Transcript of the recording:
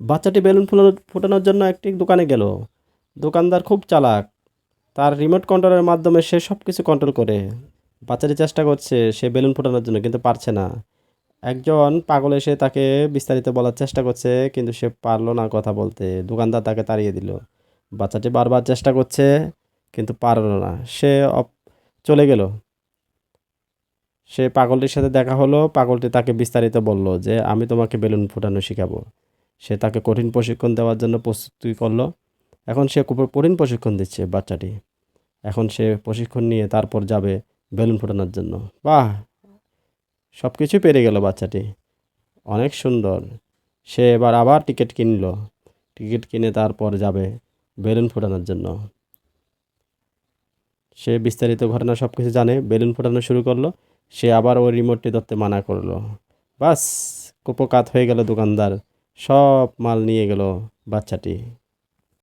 বাচ্চাটি বেলুন ফোটানোর জন্য একটি দোকানে গেল। দোকানদার খুব চালাক। তার রিমোট কন্ট্রোলের মাধ্যমে সে সব কিছু কন্ট্রোল করে। বাচ্চাটি চেষ্টা করছে সে বেলুন ফোটানোর জন্য, কিন্তু পারছে না। একজন পাগল এসে তাকে বিস্তারিত বলার চেষ্টা করছে, কিন্তু সে পারল না কথা বলতে। দোকানদার তাকে তাড়িয়ে দিল। বাচ্চাটি বারবার চেষ্টা করছে, কিন্তু পারল না। সে চলে গেল। সে পাগলটির সাথে দেখা হলো। পাগলটি তাকে বিস্তারিত বলল যে আমি তোমাকে বেলুন ফোটানো শেখাবো। সে তাকে কঠিন প্রশিক্ষণ দেওয়ার জন্য প্রস্তুতি করলো। এখন সে খুব কঠিন প্রশিক্ষণ দিচ্ছে বাচ্চাটি। এখন সে প্রশিক্ষণ নিয়ে তারপর যাবে বেলুন ফোটানোর জন্য। বাহ! সব কিছু পেরে গেল বাচ্চাটি। অনেক সুন্দর। সে এবার আবার টিকিট কিনলো। টিকিট কিনে তারপর যাবে বেলুন ফোটানোর জন্য। সে বিস্তারিত ঘটনা সব কিছু জানে, বেলুন ফোটানো শুরু করলো। সে আবার ওই রিমোটটি ধরতে মানা করলো। বাস! কুপোকাত হয়ে গেল দোকানদার। সব মাল নিয়ে গেল বাচ্চাটি।